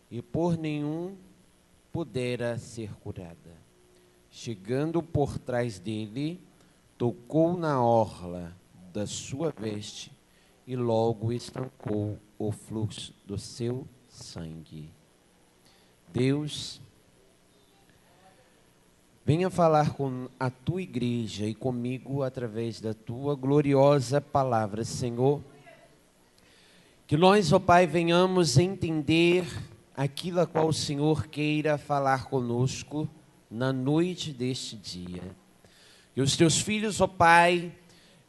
e por nenhum pudera ser curada. Chegando por trás dele, tocou na orla da sua veste e logo estancou o fluxo do seu sangue. Deus, venha falar com a tua igreja e comigo através da tua gloriosa palavra, Senhor. Que nós, ó Pai, venhamos entender aquilo a qual o Senhor queira falar conosco na noite deste dia. Que os teus filhos, ó Pai,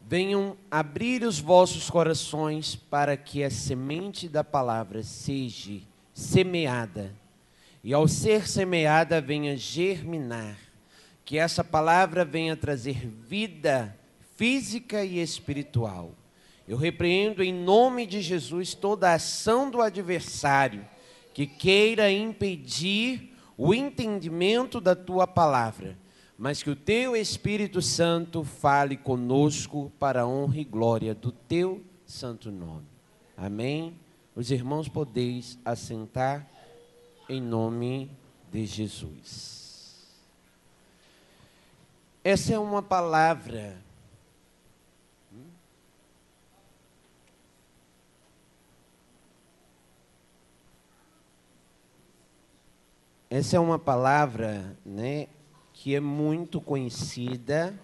venham abrir os vossos corações para que a semente da palavra seja semeada. E ao ser semeada, venha germinar. Que essa palavra venha trazer vida física e espiritual. Eu repreendo em nome de Jesus toda a ação do adversário que queira impedir o entendimento da tua palavra, mas que o teu Espírito Santo fale conosco para a honra e glória do teu santo nome. Amém? Os irmãos podeis assentar em nome de Jesus. Essa é uma palavra né, que é muito conhecida,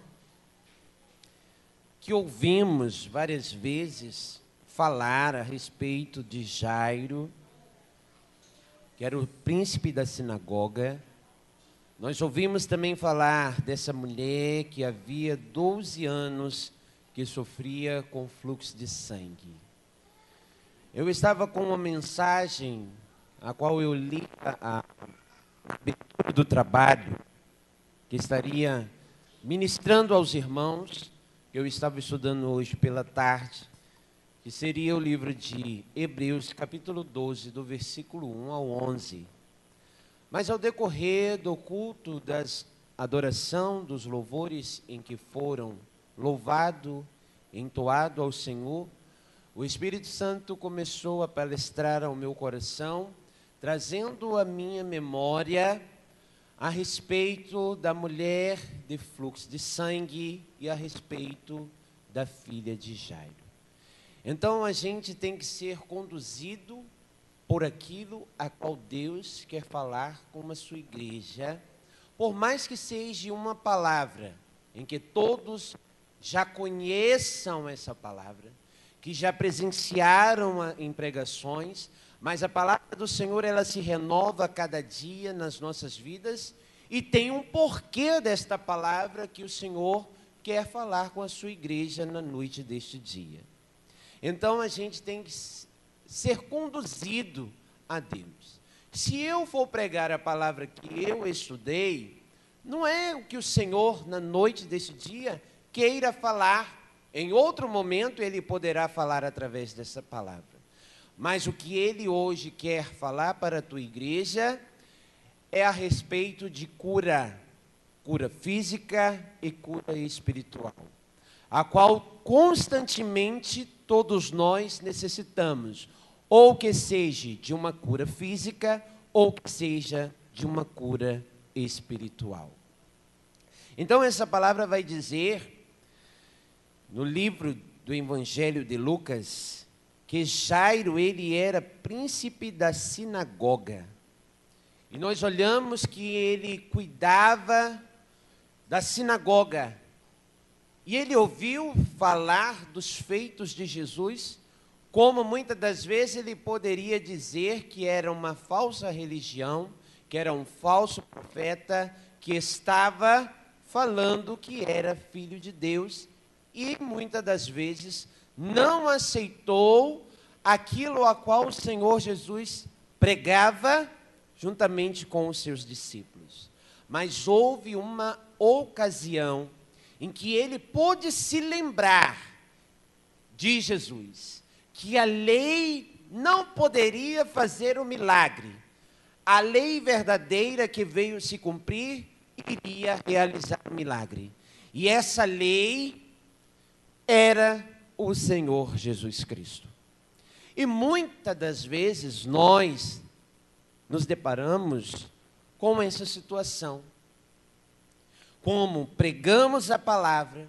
que ouvimos várias vezes falar a respeito de Jairo, que era o príncipe da sinagoga. Nós ouvimos também falar dessa mulher que havia 12 anos que sofria com fluxo de sangue. Eu estava com uma mensagem, a qual eu li a abertura do trabalho, que estaria ministrando aos irmãos, que eu estava estudando hoje pela tarde, que seria o livro de Hebreus, capítulo 12, do versículo 1 ao 11. Mas ao decorrer do culto das adoração, dos louvores em que foram louvado, entoado ao Senhor, o Espírito Santo começou a palestrar ao meu coração, trazendo à minha memória a respeito da mulher de fluxo de sangue e a respeito da filha de Jairo. Então a gente tem que ser conduzido por aquilo a qual Deus quer falar com a sua igreja, por mais que seja uma palavra em que todos já conheçam essa palavra, que já presenciaram em pregações, mas a palavra do Senhor, ela se renova a cada dia nas nossas vidas e tem um porquê desta palavra que o Senhor quer falar com a sua igreja na noite deste dia. Então a gente tem que ser conduzido a Deus. Se eu for pregar a palavra que eu estudei, não é o que o Senhor, na noite desse dia, queira falar. Em outro momento, Ele poderá falar através dessa palavra. Mas o que Ele hoje quer falar para a tua igreja é a respeito de cura. Cura física e cura espiritual. A qual constantemente todos nós necessitamos. Ou que seja de uma cura física, ou que seja de uma cura espiritual. Então essa palavra vai dizer, no livro do Evangelho de Lucas, que Jairo, ele era príncipe da sinagoga. E nós olhamos que ele cuidava da sinagoga. E ele ouviu falar dos feitos de Jesus, como muitas das vezes ele poderia dizer que era uma falsa religião, que era um falso profeta, que estava falando que era filho de Deus, e muitas das vezes não aceitou aquilo a qual o Senhor Jesus pregava juntamente com os seus discípulos. Mas houve uma ocasião em que ele pôde se lembrar de Jesus, que a lei não poderia fazer o milagre. A lei verdadeira que veio se cumprir iria realizar o milagre. E essa lei era o Senhor Jesus Cristo. E muitas das vezes nós nos deparamos com essa situação. Como pregamos a palavra,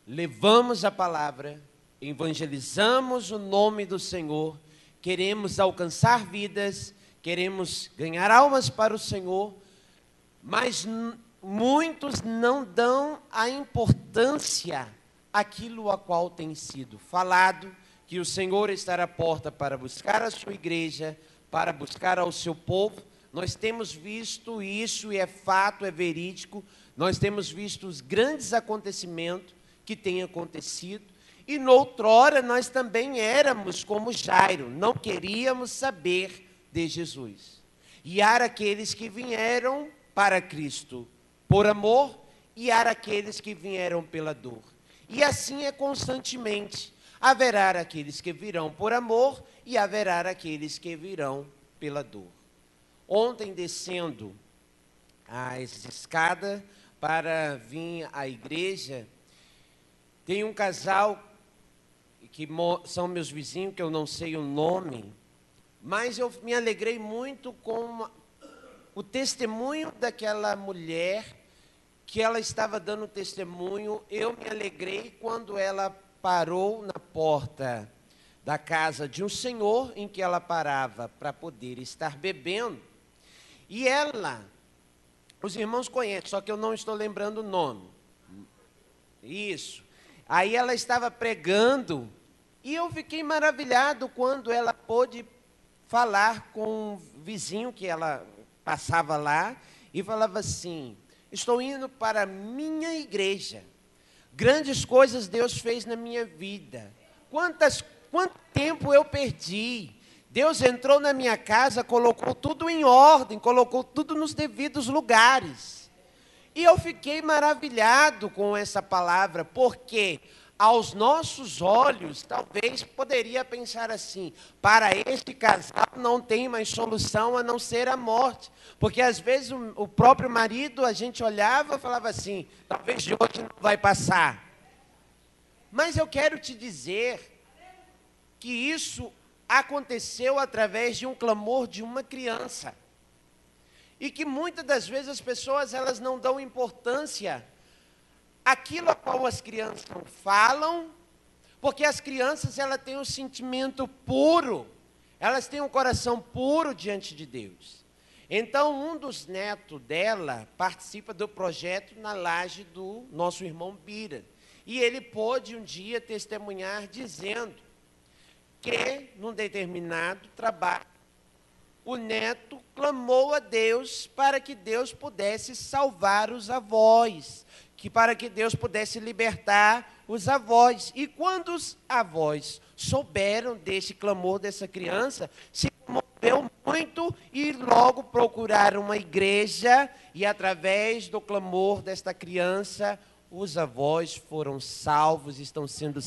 levamos a palavra, evangelizamos o nome do Senhor, queremos alcançar vidas, queremos ganhar almas para o Senhor, mas muitos não dão a importância àquilo a qual tem sido falado, que o Senhor está à porta para buscar a sua igreja, para buscar ao seu povo. Nós temos visto isso, e é fato, é verídico, nós temos visto os grandes acontecimentos que têm acontecido, e noutrora nós também éramos como Jairo, não queríamos saber de Jesus. E há aqueles que vieram para Cristo por amor, e há aqueles que vieram pela dor. E assim é constantemente. Haverá aqueles que virão por amor, e haverá aqueles que virão pela dor. Ontem, descendo as escadas para vir à igreja, tem um casal que são meus vizinhos, que eu não sei o nome, mas eu me alegrei muito com o testemunho daquela mulher, que ela estava dando testemunho. Eu me alegrei quando ela parou na porta da casa de um senhor, em que ela parava para poder estar bebendo, e ela, os irmãos conhecem, só que eu não estou lembrando o nome, isso, aí ela estava pregando, e eu fiquei maravilhado quando ela pôde falar com um vizinho que ela passava lá, e falava assim: estou indo para a minha igreja, grandes coisas Deus fez na minha vida, quanto tempo eu perdi, Deus entrou na minha casa, colocou tudo em ordem, colocou tudo nos devidos lugares. E eu fiquei maravilhado com essa palavra, porque aos nossos olhos, talvez poderia pensar assim: para este casal não tem mais solução a não ser a morte. Porque às vezes o próprio marido, a gente olhava e falava assim: talvez de hoje não vai passar. Mas eu quero te dizer que isso aconteceu através de um clamor de uma criança. E que muitas das vezes as pessoas, elas não dão importância àquilo a qual as crianças falam, porque as crianças, elas têm um sentimento puro, elas têm um coração puro diante de Deus. Então, um dos netos dela participa do projeto na laje do nosso irmão Bira. E ele pôde um dia testemunhar dizendo que, num determinado trabalho, o neto clamou a Deus para que Deus pudesse salvar os avós, para que Deus pudesse libertar os avós. E quando os avós souberam desse clamor dessa criança, se comoveu muito e logo procuraram uma igreja, e através do clamor desta criança, os avós foram salvos, estão sendo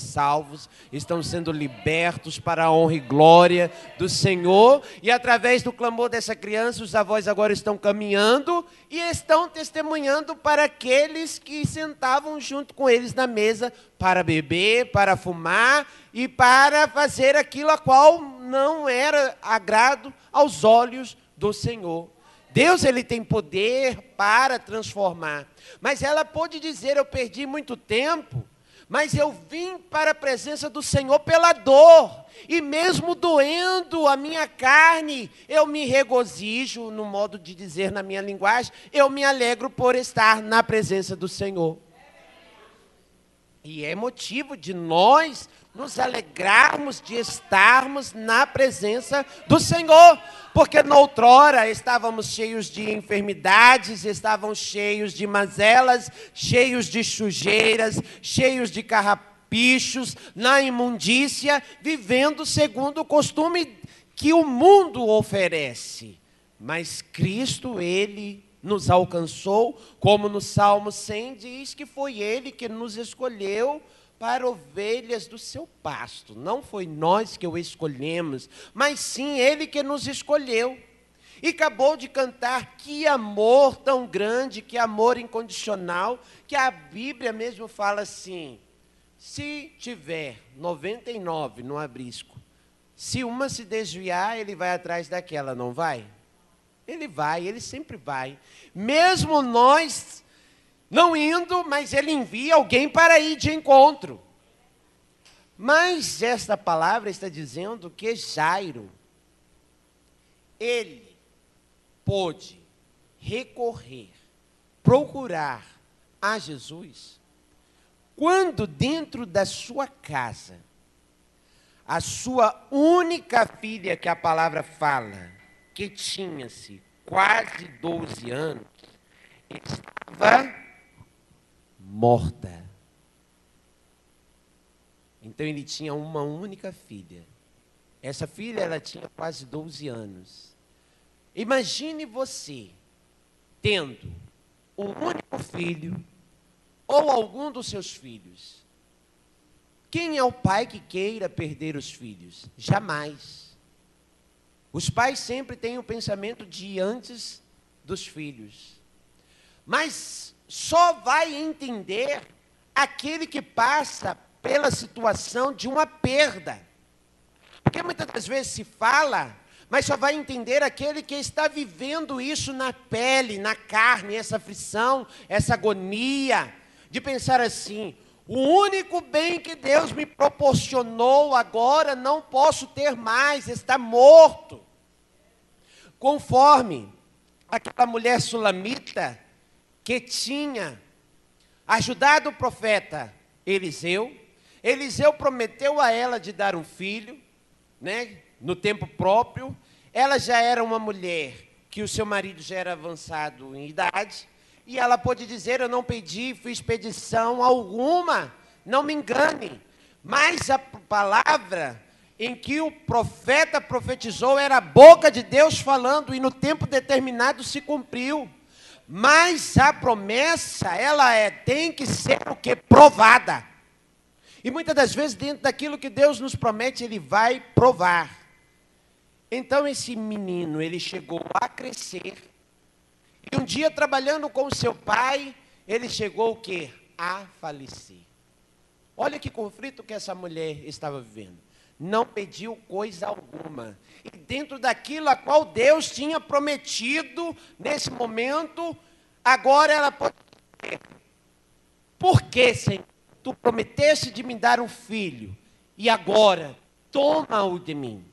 libertos para a honra e glória do Senhor. E através do clamor dessa criança, os avós agora estão caminhando e estão testemunhando para aqueles que sentavam junto com eles na mesa para beber, para fumar e para fazer aquilo a qual não era agrado aos olhos do Senhor. Deus, ele tem poder para transformar. Mas ela pôde dizer: eu perdi muito tempo, mas eu vim para a presença do Senhor pela dor. E mesmo doendo a minha carne, eu me regozijo, no modo de dizer na minha linguagem, eu me alegro por estar na presença do Senhor. E é motivo de nós nos alegrarmos de estarmos na presença do Senhor. Porque noutrora estávamos cheios de enfermidades, estávamos cheios de mazelas, cheios de sujeiras, cheios de carrapichos, na imundícia, vivendo segundo o costume que o mundo oferece. Mas Cristo, ele nos alcançou, como no Salmo 100 diz que foi ele que nos escolheu para ovelhas do seu pasto. Não foi nós que o escolhemos, mas sim ele que nos escolheu. E acabou de cantar: que amor tão grande, que amor incondicional, que a Bíblia mesmo fala assim: se tiver 99 no abrisco, se uma se desviar, ele vai atrás daquela, não vai? Ele vai, ele sempre vai. Mesmo nós não indo, mas ele envia alguém para ir de encontro. Mas esta palavra está dizendo que Jairo, ele pôde recorrer, procurar a Jesus, quando dentro da sua casa, a sua única filha, que a palavra fala, que tinha-se quase 12 anos, estava morta. Então ele tinha uma única filha. Essa filha, ela tinha quase 12 anos. Imagine você tendo um único filho ou algum dos seus filhos. Quem é o pai que queira perder os filhos? Jamais. Os pais sempre têm o pensamento de ir antes dos filhos. Mas só vai entender aquele que passa pela situação de uma perda. Porque muitas das vezes se fala, mas só vai entender aquele que está vivendo isso na pele, na carne, essa aflição, essa agonia, de pensar assim: o único bem que Deus me proporcionou agora não posso ter mais, está morto. Conforme aquela mulher sulamita que tinha ajudado o profeta Eliseu, Eliseu prometeu a ela de dar um filho, né, no tempo próprio. Ela já era uma mulher que o seu marido já era avançado em idade, e ela pôde dizer: eu não pedi, fiz petição alguma, não me engane. Mas a palavra em que o profeta profetizou era a boca de Deus falando, e no tempo determinado se cumpriu. Mas a promessa, ela tem que ser o quê? Provada. E muitas das vezes, dentro daquilo que Deus nos promete, Ele vai provar. Então esse menino, ele chegou a crescer. E um dia, trabalhando com o seu pai, ele chegou o quê? A falecer. Olha que conflito que essa mulher estava vivendo. Não pediu coisa alguma. E dentro daquilo a qual Deus tinha prometido, nesse momento, agora ela pode dizer: por que, Senhor, tu prometeste de me dar um filho, e agora toma-o de mim?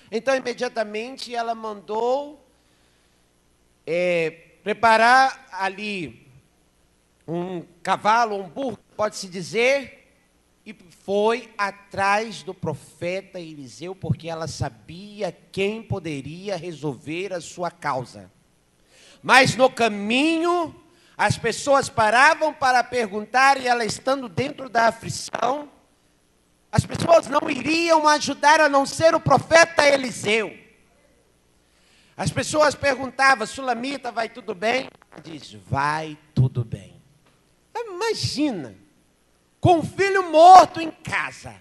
Então, imediatamente, ela mandou preparar ali um cavalo, um burro, pode-se dizer, e foi atrás do profeta Eliseu, porque ela sabia quem poderia resolver a sua causa. Mas no caminho, as pessoas paravam para perguntar, e ela estando dentro da aflição, as pessoas não iriam ajudar a não ser o profeta Eliseu. As pessoas perguntavam: sulamita, vai tudo bem? Ela diz: vai tudo bem. Imagina, com um filho morto em casa,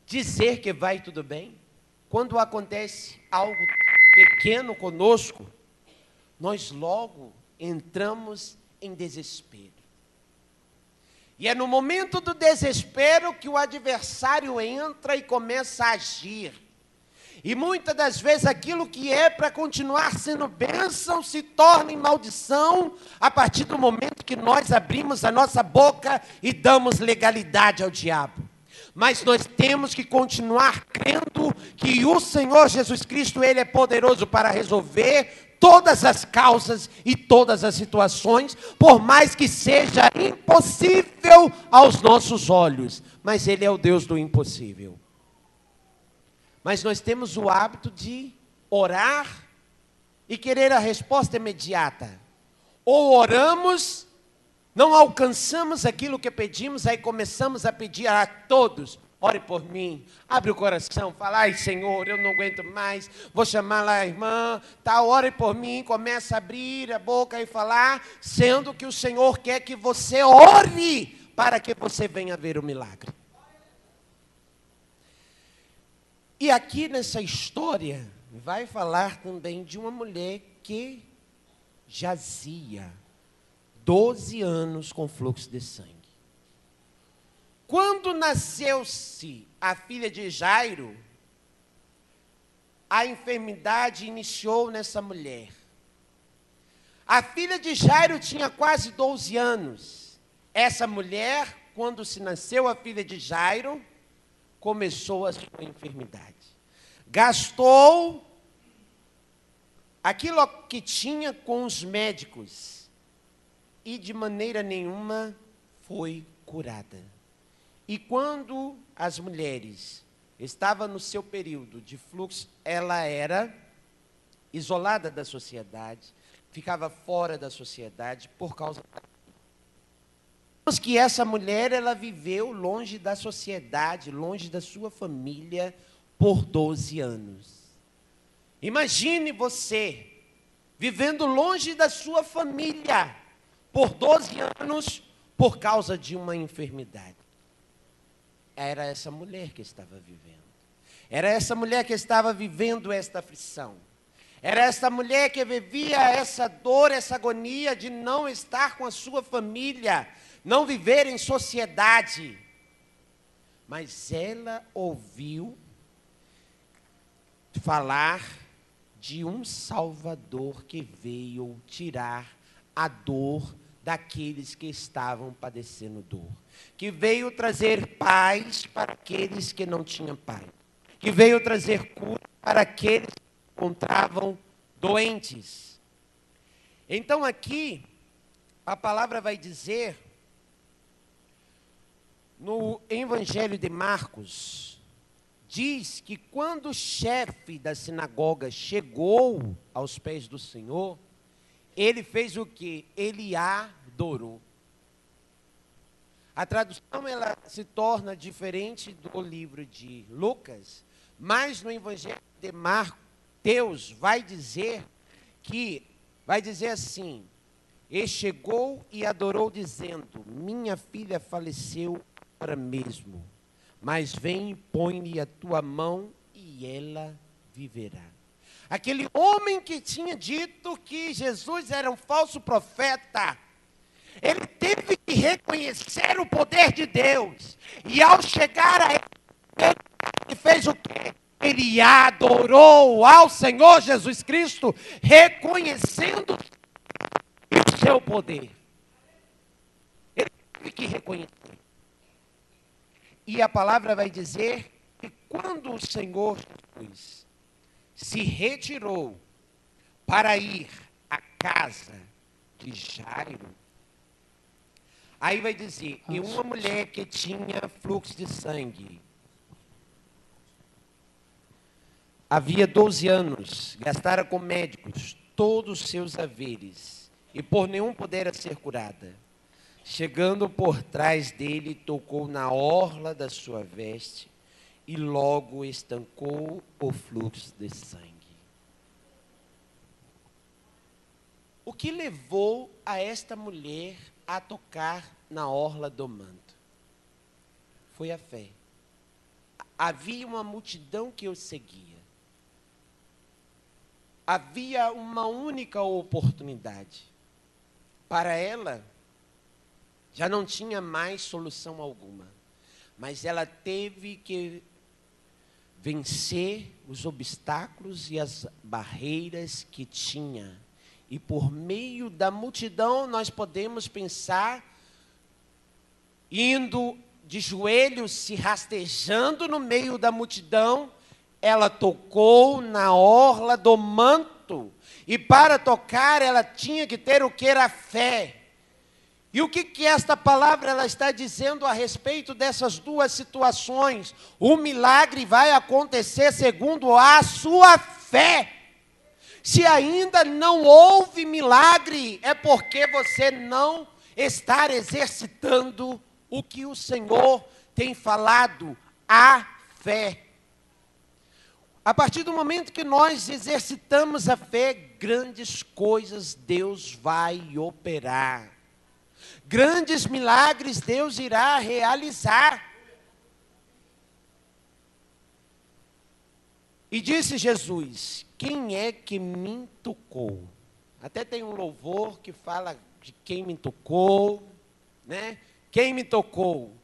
dizer que vai tudo bem. Quando acontece algo pequeno conosco, nós logo entramos em desespero. E é no momento do desespero que o adversário entra e começa a agir. E muitas das vezes aquilo que é para continuar sendo bênção se torna em maldição a partir do momento que nós abrimos a nossa boca e damos legalidade ao diabo. Mas nós temos que continuar crendo que o Senhor Jesus Cristo, Ele é poderoso para resolver todas as causas e todas as situações, por mais que seja impossível aos nossos olhos. Mas Ele é o Deus do impossível. Mas nós temos o hábito de orar e querer a resposta imediata. Ou oramos, não alcançamos aquilo que pedimos, aí começamos a pedir a todos: ore por mim, abre o coração, fala: ai Senhor, eu não aguento mais, vou chamar lá a irmã, tá, ore por mim, começa a abrir a boca e falar, sendo que o Senhor quer que você ore, para que você venha ver o milagre. E aqui nessa história, vai falar também de uma mulher que jazia 12 anos com fluxo de sangue. Quando nasceu-se a filha de Jairo, a enfermidade iniciou nessa mulher. A filha de Jairo tinha quase 12 anos. Essa mulher, quando se nasceu a filha de Jairo, começou a sua enfermidade. Gastou aquilo que tinha com os médicos e de maneira nenhuma foi curada. E quando as mulheres estavam no seu período de fluxo, ela era isolada da sociedade, ficava fora da sociedade por causa que essa mulher, ela viveu longe da sociedade, longe da sua família por 12 anos. Imagine você vivendo longe da sua família por 12 anos por causa de uma enfermidade. Era essa mulher que estava vivendo. Era essa mulher que estava vivendo esta aflição. Era essa mulher que vivia essa dor, essa agonia de não estar com a sua família, não viver em sociedade. Mas ela ouviu falar de um Salvador que veio tirar a dor daqueles que estavam padecendo dor, que veio trazer paz para aqueles que não tinham paz, que veio trazer cura para aqueles que se encontravam doentes. Então aqui, a palavra vai dizer, no Evangelho de Marcos, diz que quando o chefe da sinagoga chegou aos pés do Senhor, ele fez o quê? Ele adorou. A tradução ela se torna diferente do livro de Lucas, mas no Evangelho de Mateus vai dizer assim: e chegou e adorou dizendo: minha filha faleceu agora mesmo, mas vem e põe-lhe a tua mão e ela viverá. Aquele homem que tinha dito que Jesus era um falso profeta, ele teve que reconhecer o poder de Deus. E ao chegar a ele, ele fez o quê? Ele adorou ao Senhor Jesus Cristo, reconhecendo o seu poder. Ele teve que reconhecer. E a palavra vai dizer que quando o Senhor Jesus se retirou para ir à casa de Jairo, aí vai dizer, e uma mulher que tinha fluxo de sangue, havia 12 anos, gastara com médicos todos os seus haveres, e por nenhum pudera ser curada. Chegando por trás dele, tocou na orla da sua veste, e logo estancou o fluxo de sangue. O que levou a esta mulher a tocar na orla do manto? Foi a fé. Havia uma multidão que o seguia. Havia uma única oportunidade. Para ela, já não tinha mais solução alguma. Mas ela teve que vencer os obstáculos e as barreiras que tinha. E por meio da multidão, nós podemos pensar, indo de joelhos, se rastejando no meio da multidão, ela tocou na orla do manto. E para tocar, ela tinha que ter o que era fé. E o que esta palavra ela está dizendo a respeito dessas duas situações? O milagre vai acontecer segundo a sua fé. Se ainda não houve milagre, é porque você não está exercitando o que o Senhor tem falado, a fé. A partir do momento que nós exercitamos a fé, grandes coisas Deus vai operar. Grandes milagres Deus irá realizar. E disse Jesus, quem é que me tocou? Até tem um louvor que fala de quem me tocou, né? Quem me tocou?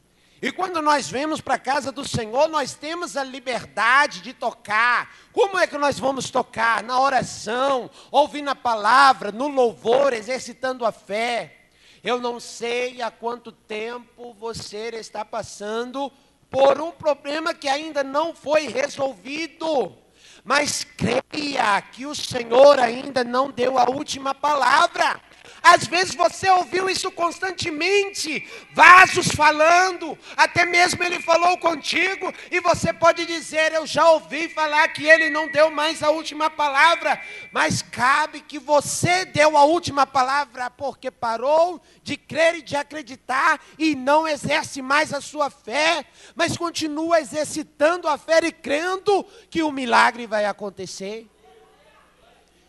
E quando nós vemos para a casa do Senhor, nós temos a liberdade de tocar. Como é que nós vamos tocar? Na oração, ouvindo a palavra, no louvor, exercitando a fé. Eu não sei há quanto tempo você está passando por um problema que ainda não foi resolvido. Mas creia que o Senhor ainda não deu a última palavra. Às vezes você ouviu isso constantemente, vasos falando, até mesmo ele falou contigo, e você pode dizer, eu já ouvi falar que ele não deu mais a última palavra, mas cabe que você deu a última palavra, porque parou de crer e de acreditar, e não exerce mais a sua fé, mas continua exercitando a fé e crendo que o milagre vai acontecer.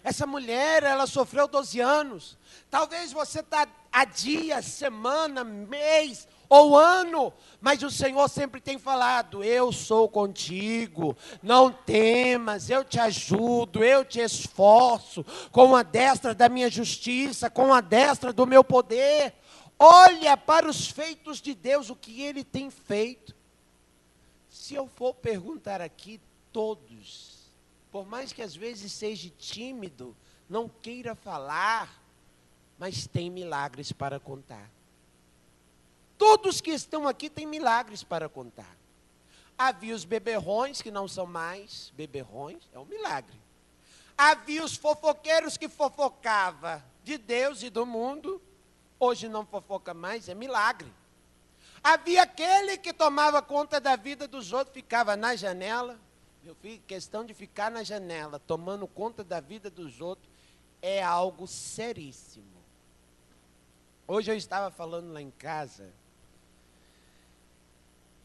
Essa mulher, ela sofreu 12 anos. Talvez você está há dias, semana, mês ou ano, mas o Senhor sempre tem falado, eu sou contigo, não temas, eu te ajudo, eu te esforço, com a destra da minha justiça, com a destra do meu poder. Olha para os feitos de Deus, o que Ele tem feito. Se eu for perguntar aqui, todos, por mais que às vezes seja tímido, não queira falar, mas tem milagres para contar. Todos que estão aqui têm milagres para contar. Havia os beberrões, que não são mais beberrões, é um milagre. Havia os fofoqueiros que fofocavam de Deus e do mundo, hoje não fofoca mais, é milagre. Havia aquele que tomava conta da vida dos outros, ficava na janela. Meu filho, questão de ficar na janela, tomando conta da vida dos outros, é algo seríssimo. Hoje eu estava falando lá em casa,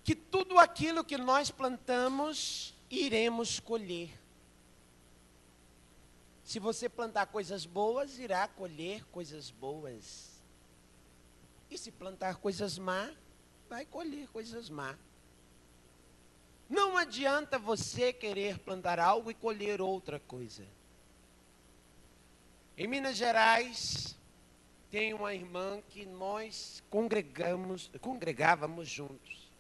que tudo aquilo que nós plantamos, iremos colher. Se você plantar coisas boas, irá colher coisas boas. E se plantar coisas má, vai colher coisas má. Não adianta você querer plantar algo e colher outra coisa. Em Minas Gerais, tem uma irmã que nós congregávamos juntos.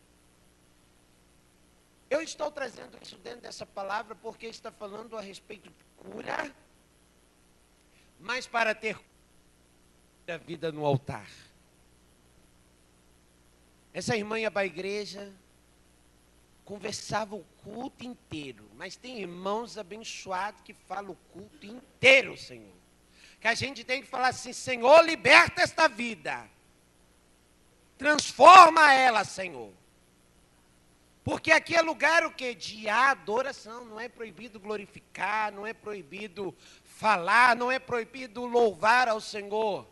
Eu estou trazendo isso dentro dessa palavra porque está falando a respeito de cura, mas para ter a vida no altar. Essa irmã ia para a igreja, conversava o culto inteiro, mas tem irmãos abençoados que falam o culto inteiro, Senhor. Que a gente tem que falar assim, Senhor, liberta esta vida. Transforma ela, Senhor. Porque aqui é lugar o quê? De adoração. Não é proibido glorificar, não é proibido falar, não é proibido louvar ao Senhor.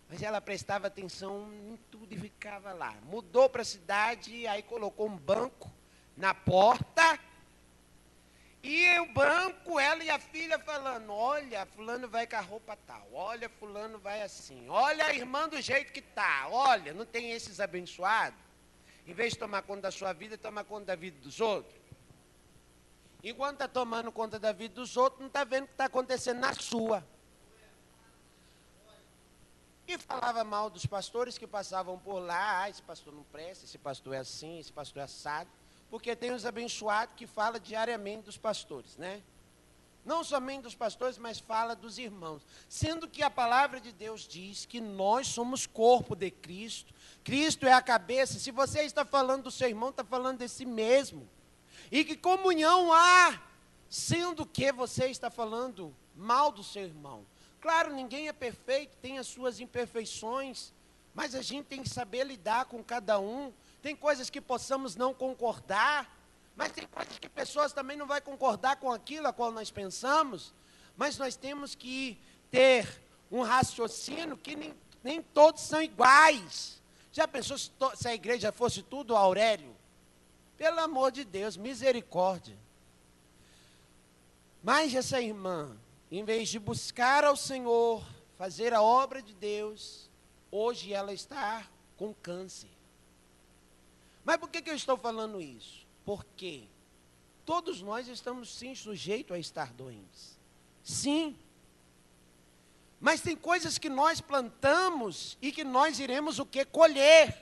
Mas ela prestava atenção em tudo e ficava lá. Mudou para a cidade, aí colocou um banco na porta. E o banco, ela e a filha falando, olha, fulano vai com a roupa tal, olha, fulano vai assim, olha a irmã do jeito que está, olha, não tem esses abençoados? Em vez de tomar conta da sua vida, toma conta da vida dos outros. Enquanto está tomando conta da vida dos outros, não está vendo o que está acontecendo na sua. E falava mal dos pastores que passavam por lá, esse pastor não presta, esse pastor é assim, esse pastor é assado. Porque tem os abençoados que falam diariamente dos pastores, né? Não somente dos pastores, mas fala dos irmãos. Sendo que a palavra de Deus diz que nós somos corpo de Cristo. Cristo é a cabeça. Se você está falando do seu irmão, está falando de si mesmo. E que comunhão há, sendo que você está falando mal do seu irmão. Claro, ninguém é perfeito, tem as suas imperfeições, mas a gente tem que saber lidar com cada um. Tem coisas que possamos não concordar, mas tem coisas que pessoas também não vão concordar com aquilo a qual nós pensamos, mas nós temos que ter um raciocínio que nem todos são iguais. Já pensou se a igreja fosse tudo Aurélio? Pelo amor de Deus, misericórdia. Mas essa irmã, em vez de buscar ao Senhor, fazer a obra de Deus, hoje ela está com câncer. Mas por que eu estou falando isso? Porque todos nós estamos sim sujeitos a estar doentes. Sim. Mas tem coisas que nós plantamos e que nós iremos o quê? Colher.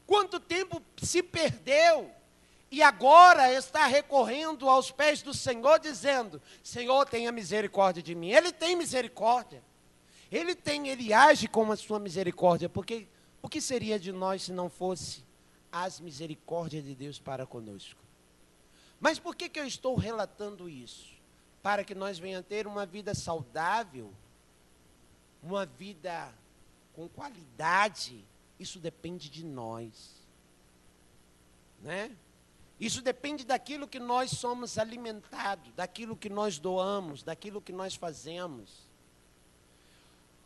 Quanto tempo se perdeu e agora está recorrendo aos pés do Senhor, dizendo: Senhor, tenha misericórdia de mim. Ele tem misericórdia. Ele age com a sua misericórdia, porque o que seria de nós se não fosse as misericórdias de Deus para conosco? Mas por que eu estou relatando isso? Para que nós venhamos ter uma vida saudável, uma vida com qualidade. Isso depende de nós, né? Isso depende daquilo que nós somos alimentados, daquilo que nós doamos, daquilo que nós fazemos.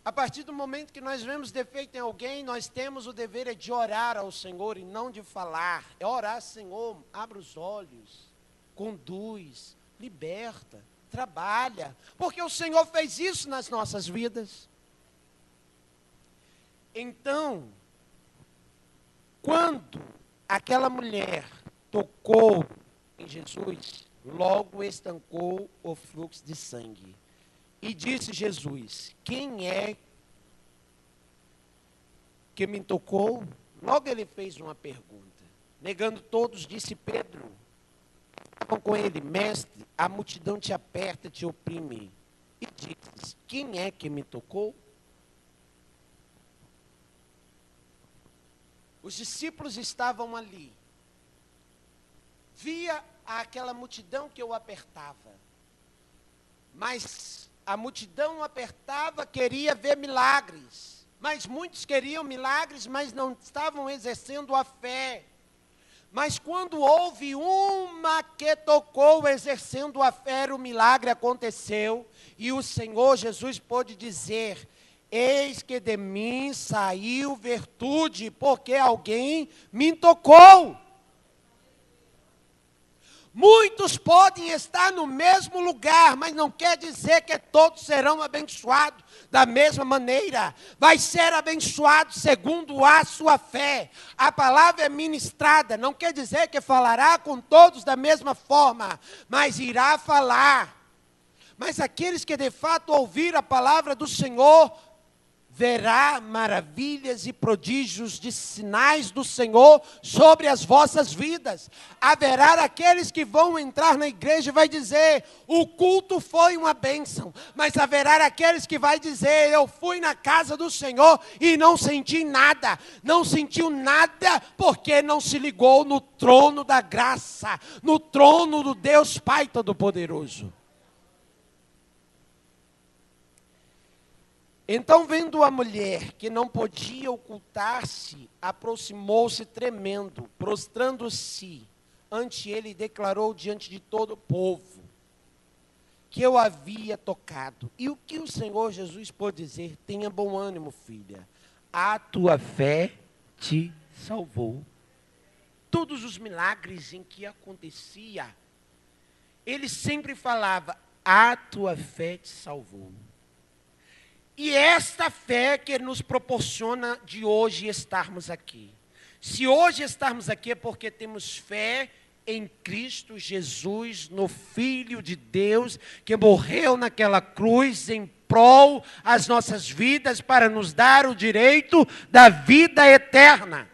A partir do momento que nós vemos defeito em alguém, nós temos o dever de orar ao Senhor e não de falar. É orar: Senhor, abre os olhos, conduz, liberta, trabalha, porque o Senhor fez isso nas nossas vidas. Então, quando aquela mulher tocou em Jesus, logo estancou o fluxo de sangue. E disse Jesus: quem é que me tocou? Logo ele fez uma pergunta. Negando todos, disse Pedro. Estavam com ele: mestre, a multidão te aperta, te oprime. E disse: quem é que me tocou? Os discípulos estavam ali. Via aquela multidão que o apertava. Mas a multidão apertava, queria ver milagres. Mas muitos queriam milagres, mas não estavam exercendo a fé. Mas quando houve uma que tocou exercendo a fé, o milagre aconteceu. E o Senhor Jesus pôde dizer: eis que de mim saiu virtude, porque alguém me tocou. Muitos podem estar no mesmo lugar, mas não quer dizer que todos serão abençoados da mesma maneira. Vai ser abençoado segundo a sua fé. A palavra é ministrada, não quer dizer que falará com todos da mesma forma, mas irá falar. Mas aqueles que de fato ouviram a palavra do Senhor, verá maravilhas e prodígios de sinais do Senhor sobre as vossas vidas. Haverá aqueles que vão entrar na igreja e vai dizer: o culto foi uma bênção. Mas haverá aqueles que vai dizer: eu fui na casa do Senhor e não senti nada. Não sentiu nada porque não se ligou no trono da graça, no trono do Deus Pai Todo-Poderoso. Então, vendo a mulher que não podia ocultar-se, aproximou-se tremendo, prostrando-se ante ele, e declarou diante de todo o povo que eu havia tocado. E o que o Senhor Jesus pôde dizer? Tenha bom ânimo, filha, a tua fé te salvou. Todos os milagres em que acontecia, ele sempre falava: a tua fé te salvou. E esta fé que nos proporciona de hoje estarmos aqui. Se hoje estarmos aqui é porque temos fé em Cristo Jesus, no Filho de Deus, que morreu naquela cruz em prol as nossas vidas para nos dar o direito da vida eterna.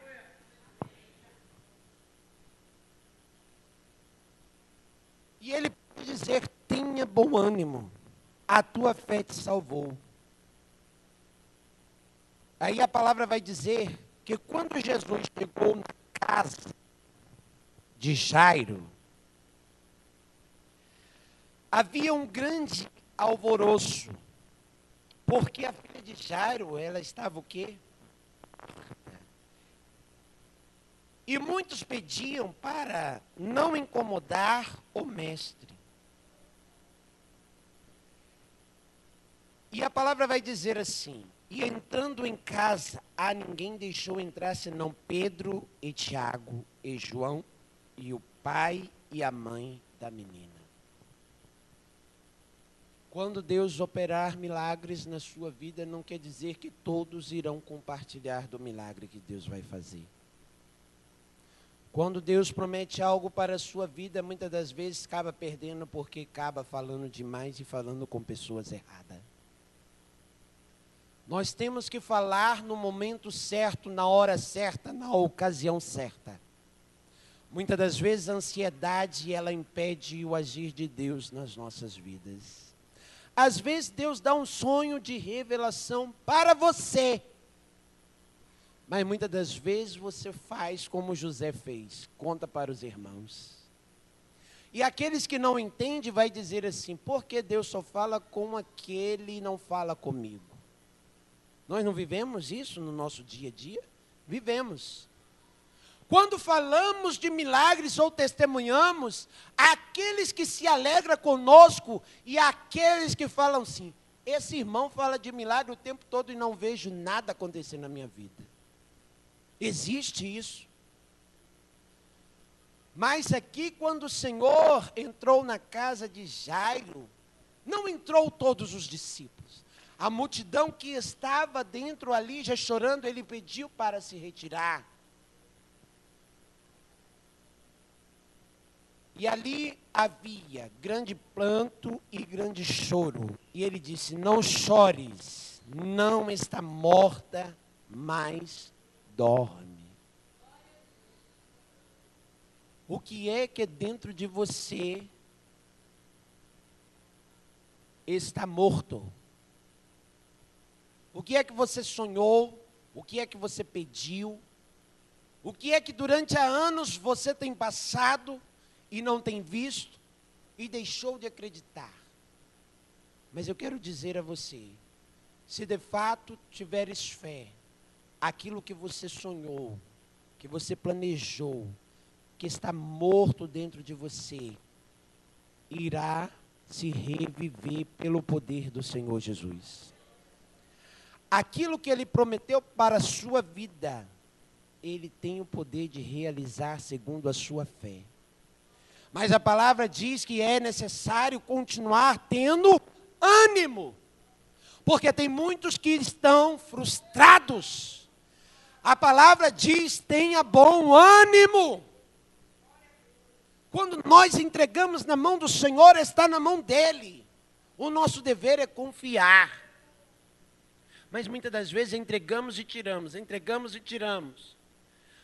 E ele pode dizer: tenha bom ânimo, a tua fé te salvou. Aí a palavra vai dizer que quando Jesus chegou na casa de Jairo, havia um grande alvoroço, porque a filha de Jairo, ela estava o quê? E muitos pediam para não incomodar o mestre. E a palavra vai dizer assim: e entrando em casa, a ninguém deixou entrar senão Pedro e Tiago e João e o pai e a mãe da menina. Quando Deus operar milagres na sua vida, não quer dizer que todos irão compartilhar do milagre que Deus vai fazer. Quando Deus promete algo para a sua vida, muitas das vezes acaba perdendo porque acaba falando demais e falando com pessoas erradas. Nós temos que falar no momento certo, na hora certa, na ocasião certa. Muitas das vezes a ansiedade, ela impede o agir de Deus nas nossas vidas. Às vezes Deus dá um sonho de revelação para você. Mas muitas das vezes você faz como José fez, conta para os irmãos. E aqueles que não entendem vai dizer assim, por que Deus só fala com aquele e não fala comigo? Nós não vivemos isso no nosso dia a dia? Vivemos. Quando falamos de milagres ou testemunhamos, aqueles que se alegram conosco e aqueles que falam assim, esse irmão fala de milagre o tempo todo e não vejo nada acontecer na minha vida. Existe isso. Mas aqui quando o Senhor entrou na casa de Jairo, não entrou todos os discípulos. A multidão que estava dentro ali já chorando, ele pediu para se retirar. E ali havia grande pranto e grande choro. E ele disse, não chores, não está morta, mas dorme. O que é dentro de você está morto? O que é que você sonhou? O que é que você pediu? O que é que durante anos você tem passado e não tem visto e deixou de acreditar? Mas eu quero dizer a você, se de fato tiveres fé, aquilo que você sonhou, que você planejou, que está morto dentro de você, irá se reviver pelo poder do Senhor Jesus. Aquilo que Ele prometeu para a sua vida, Ele tem o poder de realizar segundo a sua fé. Mas a palavra diz que é necessário continuar tendo ânimo, porque tem muitos que estão frustrados. A palavra diz, tenha bom ânimo. Quando nós entregamos na mão do Senhor, está na mão dEle. O nosso dever é confiar. Mas muitas das vezes entregamos e tiramos, entregamos e tiramos.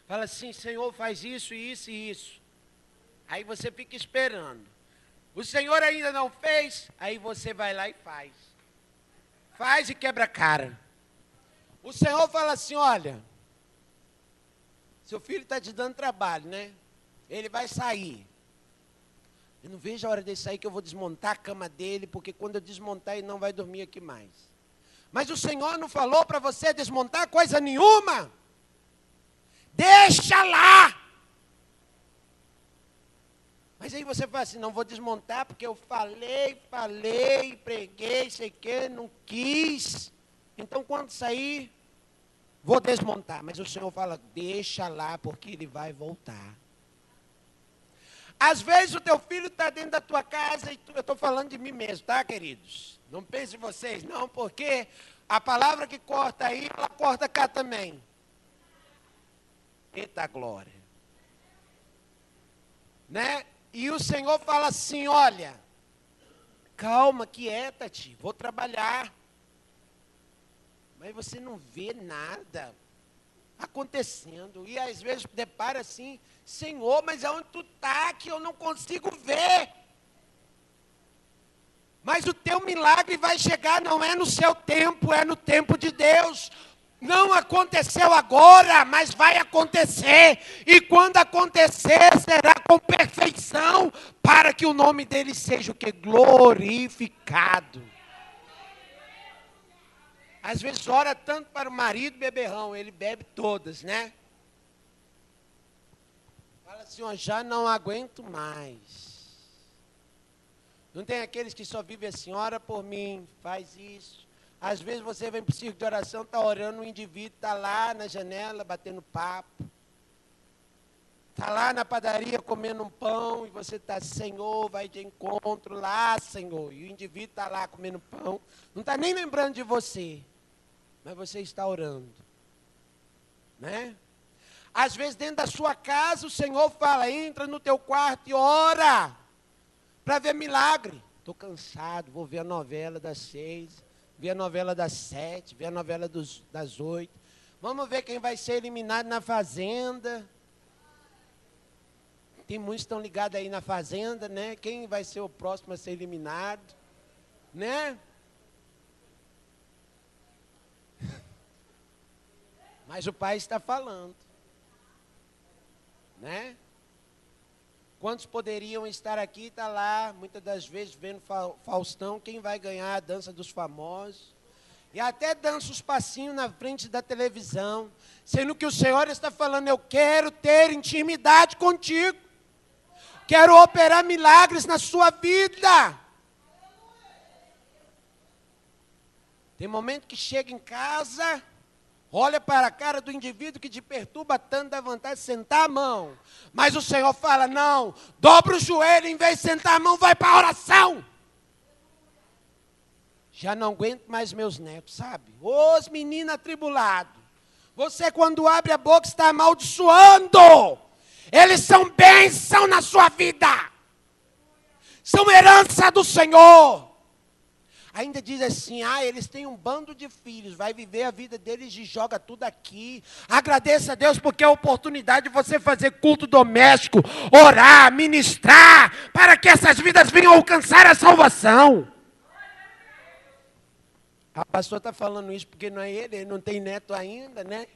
Fala assim, Senhor, faz isso, isso e isso. Aí você fica esperando. O Senhor ainda não fez, aí você vai lá e faz. Faz e quebra a cara. O Senhor fala assim, olha, seu filho está te dando trabalho, né? Ele vai sair. Eu não vejo a hora dele sair que eu vou desmontar a cama dele, porque quando eu desmontar ele não vai dormir aqui mais. Mas o Senhor não falou para você desmontar coisa nenhuma. Deixa lá. Mas aí você fala assim, não vou desmontar porque eu falei, preguei, sei que, não quis. Então quando sair, vou desmontar. Mas o Senhor fala, deixa lá porque ele vai voltar. Às vezes o teu filho está dentro da tua casa, e eu estou falando de mim mesmo, tá, queridos? Não pense em vocês, não, porque a palavra que corta aí, ela corta cá também. Eita glória. Né? E o Senhor fala assim, olha, calma, quieta-te, vou trabalhar. Mas você não vê nada acontecendo. E às vezes depara assim, Senhor, mas aonde tu está que eu não consigo ver? Mas o teu milagre vai chegar, não é no seu tempo, é no tempo de Deus. Não aconteceu agora, mas vai acontecer. E quando acontecer, será com perfeição, para que o nome dele seja o que? Glorificado. Às vezes ora tanto para o marido beberrão, ele bebe todas, né? Fala assim, ó, já não aguento mais. Não tem aqueles que só vivem assim, ora por mim, faz isso. Às vezes você vem para o círculo de oração, está orando, o indivíduo está lá na janela, batendo papo. Está lá na padaria comendo um pão, e você está, Senhor, vai de encontro lá, Senhor. E o indivíduo está lá comendo pão, não está nem lembrando de você, mas você está orando. Né? Às vezes dentro da sua casa o Senhor fala, entra no teu quarto e ora, para ver milagre. Estou cansado, vou ver a novela das 6, vê a novela das 7, vê a novela das 8. Vamos ver quem vai ser eliminado na Fazenda. Tem muitos que estão ligados aí na Fazenda, né? Quem vai ser o próximo a ser eliminado, né? Mas o pai está falando, né? Quantos poderiam estar aqui, está lá, muitas das vezes vendo Faustão, quem vai ganhar a dança dos famosos. E até dança os passinhos na frente da televisão, sendo que o Senhor está falando, eu quero ter intimidade contigo. Quero operar milagres na sua vida. Tem momento que chega em casa, olha para a cara do indivíduo que te perturba tanto, dá vontade de sentar a mão. Mas o Senhor fala, não, dobra o joelho, em vez de sentar a mão, vai para a oração. Já não aguento mais meus netos, sabe? Os meninos atribulados. Você quando abre a boca está amaldiçoando. Eles são bênção na sua vida. São herança do Senhor. Ainda diz assim, eles têm um bando de filhos, vai viver a vida deles e joga tudo aqui. Agradeça a Deus porque é a oportunidade de você fazer culto doméstico, orar, ministrar, para que essas vidas venham alcançar a salvação. A pastora está falando isso porque não é ele não tem neto ainda, né?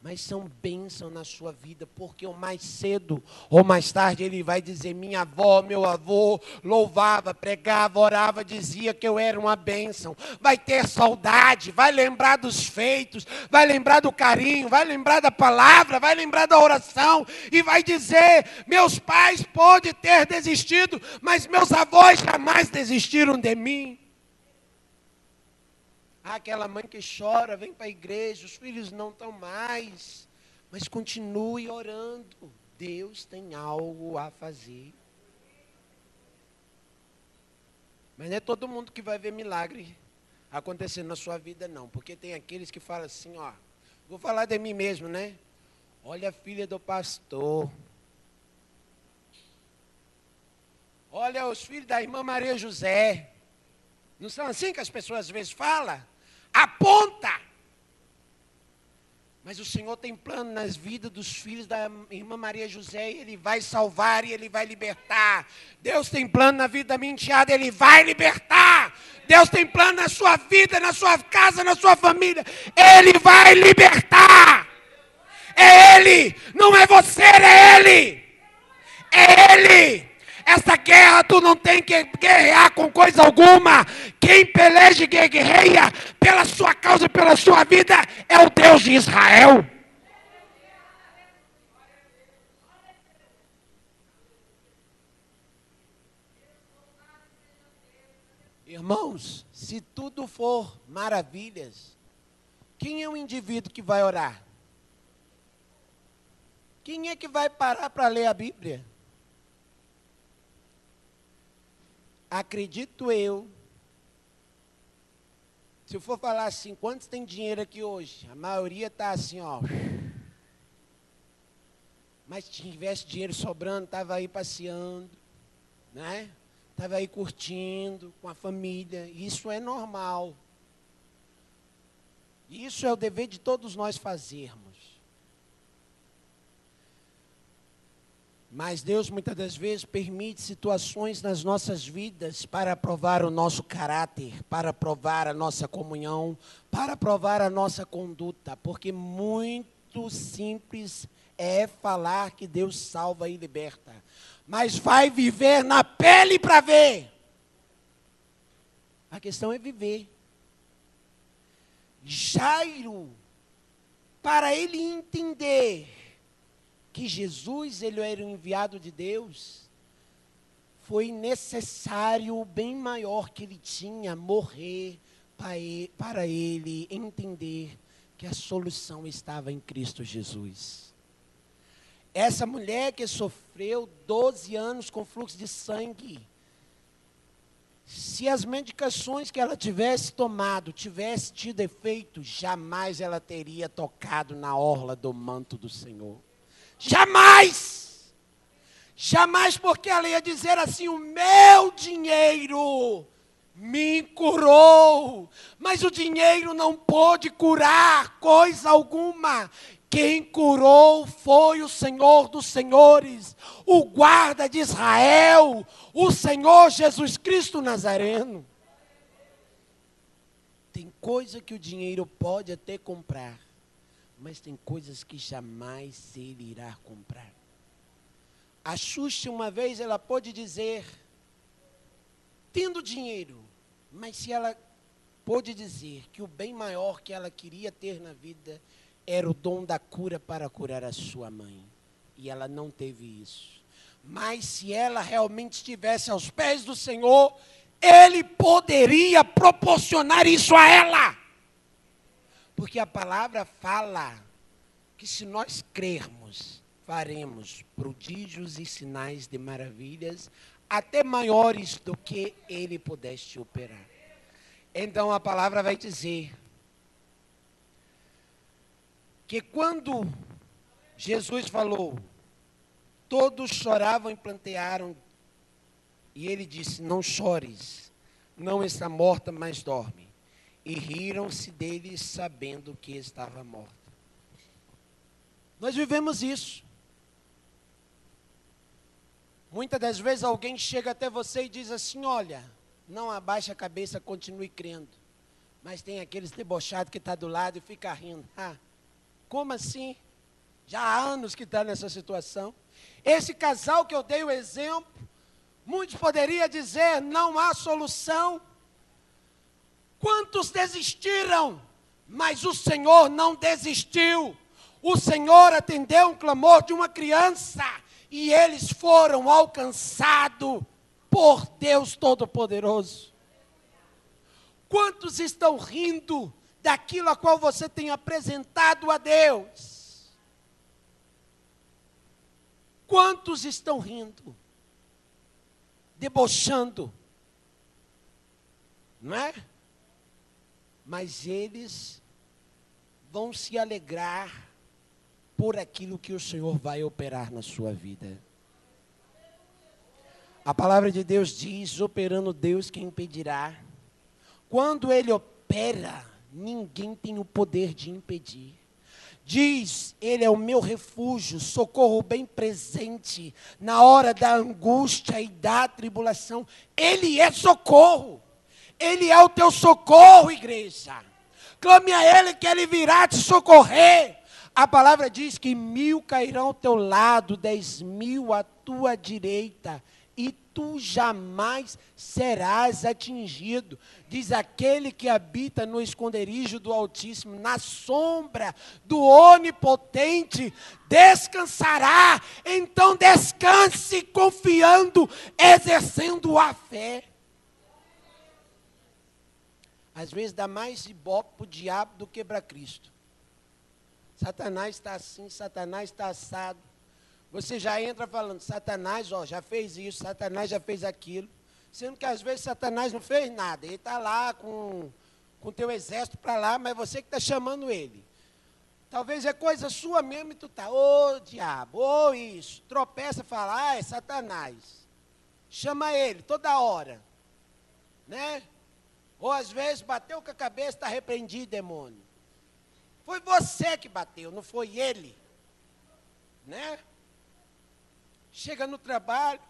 Mas são bênçãos na sua vida, porque ou mais cedo ou mais tarde ele vai dizer, minha avó, meu avô, louvava, pregava, orava, dizia que eu era uma bênção. Vai ter saudade, vai lembrar dos feitos, vai lembrar do carinho, vai lembrar da palavra, vai lembrar da oração, e vai dizer, meus pais podem ter desistido, mas meus avós jamais desistiram de mim. Aquela mãe que chora, vem para a igreja, os filhos não estão mais. Mas continue orando. Deus tem algo a fazer. Mas não é todo mundo que vai ver milagre acontecendo na sua vida, não. Porque tem aqueles que falam assim, vou falar de mim mesmo, né? Olha a filha do pastor. Olha os filhos da irmã Maria José. Não são assim que as pessoas às vezes falam? Aponta! Mas o Senhor tem plano nas vidas dos filhos da irmã Maria José, e Ele vai salvar e Ele vai libertar. Deus tem plano na vida da minha enteada, Ele vai libertar. Deus tem plano na sua vida, na sua casa, na sua família, Ele vai libertar. É Ele, não é você, é Ele. É Ele. Essa guerra tu não tem que guerrear com coisa alguma. Quem peleja e guerreia pela sua causa e pela sua vida é o Deus de Israel. Irmãos, se tudo for maravilhas, quem é o indivíduo que vai orar? Quem é que vai parar para ler a Bíblia? Acredito eu, se eu for falar assim, quantos tem dinheiro aqui hoje? A maioria está assim, Mas se tivesse dinheiro sobrando, estava aí passeando, né? Estava aí curtindo com a família. Isso é normal. Isso é o dever de todos nós fazermos. Mas Deus muitas das vezes permite situações nas nossas vidas para provar o nosso caráter, para provar a nossa comunhão, para provar a nossa conduta. Porque muito simples é falar que Deus salva e liberta. Mas vai viver na pele para ver. A questão é viver. Jairo, para ele entender que Jesus, ele era o enviado de Deus, foi necessário o bem maior que ele tinha, morrer para ele entender que a solução estava em Cristo Jesus. Essa mulher que sofreu 12 anos com fluxo de sangue, se as medicações que ela tivesse tomado, tivesse tido efeito, jamais ela teria tocado na orla do manto do Senhor. Jamais! Jamais, porque ela ia dizer assim, o meu dinheiro me curou. Mas o dinheiro não pôde curar coisa alguma. Quem curou foi o Senhor dos Senhores, o guarda de Israel, o Senhor Jesus Cristo Nazareno. Tem coisa que o dinheiro pode até comprar, mas tem coisas que jamais ele irá comprar. A Xuxa, uma vez, ela pôde dizer, tendo dinheiro, mas se ela pôde dizer que o bem maior que ela queria ter na vida era o dom da cura para curar a sua mãe. E ela não teve isso. Mas se ela realmente estivesse aos pés do Senhor, Ele poderia proporcionar isso a ela. Porque a palavra fala que se nós crermos, faremos prodígios e sinais de maravilhas, até maiores do que Ele pudesse operar. Então a palavra vai dizer que quando Jesus falou, todos choravam e plantearam, e ele disse, não chores, não está morta, mas dorme. E riram-se dele, sabendo que estava morta. Nós vivemos isso. Muitas das vezes alguém chega até você e diz assim, olha, não abaixe a cabeça, continue crendo. Mas tem aqueles debochados que estão do lado e fica rindo. Ah, como assim? Já há anos que está nessa situação. Esse casal que eu dei o exemplo, muitos poderiam dizer, não há solução. Quantos desistiram? Mas o Senhor não desistiu. O Senhor atendeu um clamor de uma criança e eles foram alcançados por Deus Todo-Poderoso. Quantos estão rindo daquilo a qual você tem apresentado a Deus? Quantos estão rindo? Debochando? Não é? Mas eles vão se alegrar por aquilo que o Senhor vai operar na sua vida. A palavra de Deus diz, operando Deus, quem impedirá? Quando Ele opera, ninguém tem o poder de impedir. Diz, Ele é o meu refúgio, socorro bem presente, na hora da angústia e da tribulação. Ele é socorro. Ele é o teu socorro, igreja. Clame a Ele que Ele virá te socorrer. A palavra diz que 1000 cairão ao teu lado, 10.000 à tua direita, e tu jamais serás atingido. Diz aquele que habita no esconderijo do Altíssimo, na sombra do Onipotente, descansará. Então descanse confiando, exercendo a fé. Às vezes dá mais ibope para o diabo do que para Cristo. Satanás está assim, Satanás está assado. Você já entra falando, Satanás ó, já fez isso, Satanás já fez aquilo. Sendo que às vezes Satanás não fez nada. Ele está lá com o teu exército para lá, mas você que está chamando ele. Talvez é coisa sua mesmo e tu está, ô diabo, ô isso. Tropeça e fala, é Satanás. Chama ele toda hora. Né? Ou às vezes bateu com a cabeça, está repreendido, demônio. Foi você que bateu, não foi ele. Né? Chega no trabalho,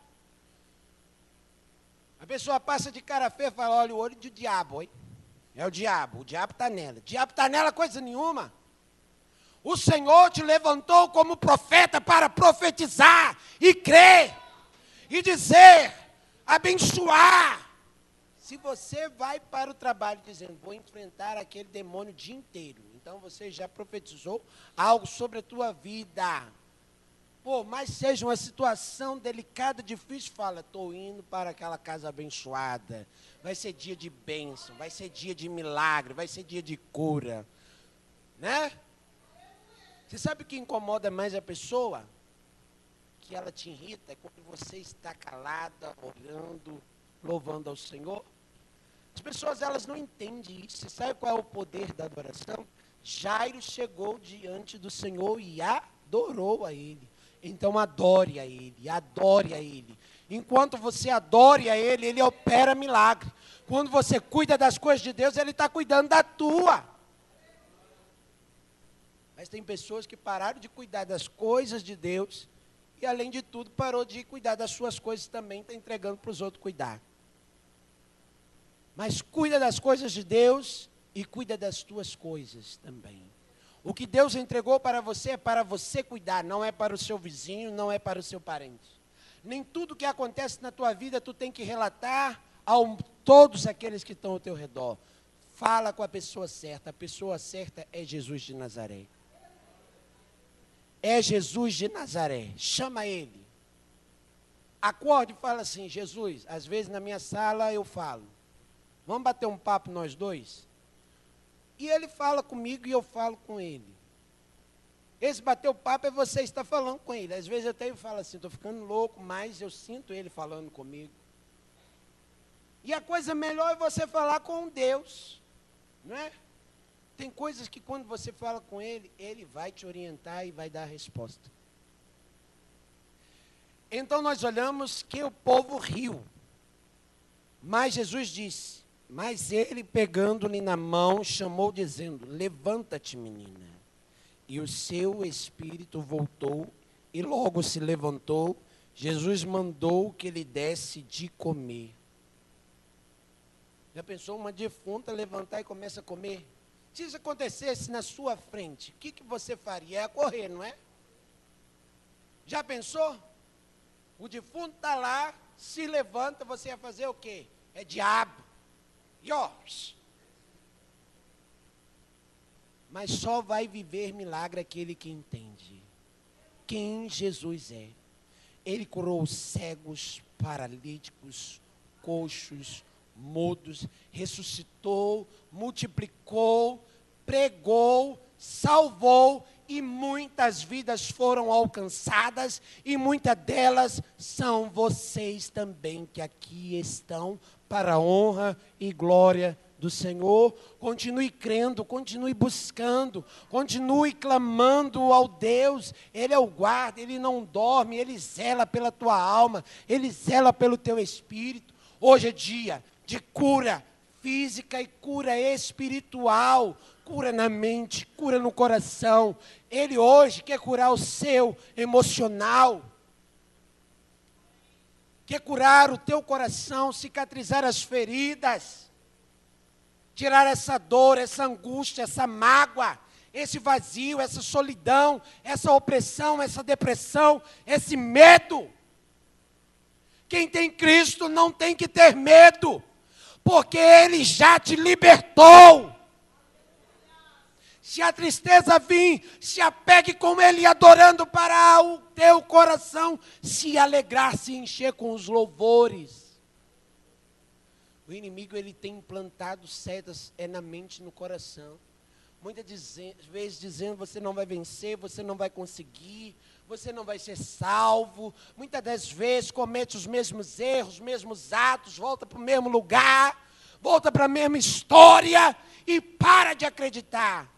a pessoa passa de cara feia e fala, olha o olho do diabo, hein? É o diabo está nela. O diabo está nela coisa nenhuma. O Senhor te levantou como profeta para profetizar e crer, e dizer, abençoar. Se você vai para o trabalho dizendo, vou enfrentar aquele demônio o dia inteiro, então você já profetizou algo sobre a tua vida. Pô, mas seja uma situação delicada, difícil, fala, estou indo para aquela casa abençoada. Vai ser dia de bênção, vai ser dia de milagre, vai ser dia de cura. Né? Você sabe o que incomoda mais a pessoa? Que ela te irrita é quando você está calada, orando, louvando ao Senhor. As pessoas, elas não entendem isso. Você sabe qual é o poder da adoração? Jairo chegou diante do Senhor e adorou a Ele. Então adore a Ele, adore a Ele. Enquanto você adore a Ele, Ele opera milagre. Quando você cuida das coisas de Deus, Ele está cuidando da tua. Mas tem pessoas que pararam de cuidar das coisas de Deus e, além de tudo, parou de cuidar das suas coisas também, está entregando para os outros cuidar. Mas cuida das coisas de Deus e cuida das tuas coisas também. O que Deus entregou para você é para você cuidar, não é para o seu vizinho, não é para o seu parente. Nem tudo que acontece na tua vida tu tem que relatar a todos aqueles que estão ao teu redor. Fala com a pessoa certa é Jesus de Nazaré. É Jesus de Nazaré, chama Ele. Acorde e fala assim: Jesus, às vezes na minha sala eu falo, vamos bater um papo nós dois? E ele fala comigo e eu falo com ele. Esse bater o papo é você estar falando com ele. Às vezes eu até falo assim, estou ficando louco, mas eu sinto ele falando comigo. E a coisa melhor é você falar com Deus, não é? Tem coisas que quando você fala com Ele, Ele vai te orientar e vai dar a resposta. Então nós olhamos que o povo riu. Mas Jesus disse, mas ele pegando-lhe na mão, chamou dizendo, levanta-te, menina. E o seu espírito voltou, e logo se levantou. Jesus mandou que lhe desse de comer. Já pensou uma defunta levantar e começa a comer? Se isso acontecesse na sua frente, o que você faria? É correr, não é? Já pensou? O defunto está lá, se levanta, você ia fazer o quê? É diabo. Yours. Mas só vai viver milagre aquele que entende quem Jesus é. Ele curou cegos, paralíticos, coxos, mudos, ressuscitou, multiplicou, pregou, salvou, e muitas vidas foram alcançadas, e muitas delas são vocês também que aqui estão, para a honra e glória do Senhor. Continue crendo, continue buscando, continue clamando ao Deus. Ele é o guarda, Ele não dorme, Ele zela pela tua alma, Ele zela pelo teu espírito. Hoje é dia de cura física e cura espiritual, cura na mente, cura no coração. Ele hoje quer curar o seu emocional, quer curar o teu coração, cicatrizar as feridas, tirar essa dor, essa angústia, essa mágoa, esse vazio, essa solidão, essa opressão, essa depressão, esse medo. Quem tem Cristo não tem que ter medo, porque Ele já te libertou. Se a tristeza vir, se apegue com Ele, adorando para o teu coração se alegrar, se encher com os louvores. O inimigo, ele tem implantado setas na mente, no coração. Muitas vezes dizendo, você não vai vencer, você não vai conseguir, você não vai ser salvo. Muitas das vezes comete os mesmos erros, os mesmos atos, volta para o mesmo lugar, volta para a mesma história e para de acreditar.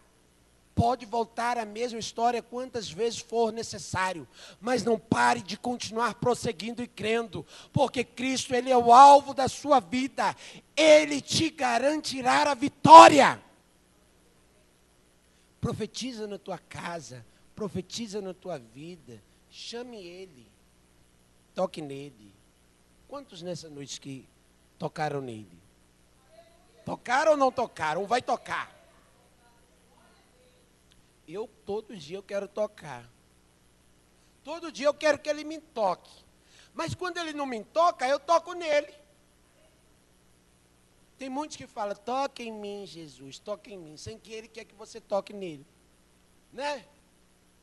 Pode voltar à mesma história quantas vezes for necessário, mas não pare de continuar prosseguindo e crendo, porque Cristo, Ele é o alvo da sua vida, Ele te garantirá a vitória. Profetiza na tua casa, profetiza na tua vida, chame Ele, toque nele. Quantos nessa noite que tocaram nele? Tocaram ou não tocaram? Um vai tocar. Eu, todo dia, eu quero tocar. Todo dia eu quero que Ele me toque. Mas quando Ele não me toca, eu toco nele. Tem muitos que falam, toque em mim, Jesus, toque em mim, sem que Ele quer que você toque nele. Né?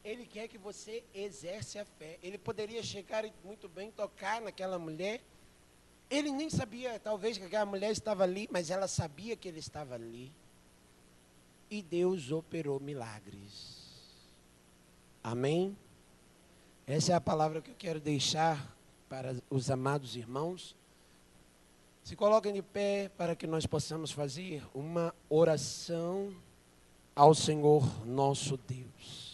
Ele quer que você exerce a fé. Ele poderia chegar e muito bem tocar naquela mulher. Ele nem sabia, talvez, que aquela mulher estava ali, mas ela sabia que Ele estava ali. E Deus operou milagres. Amém? Essa é a palavra que eu quero deixar para os amados irmãos. Se coloquem de pé para que nós possamos fazer uma oração ao Senhor nosso Deus.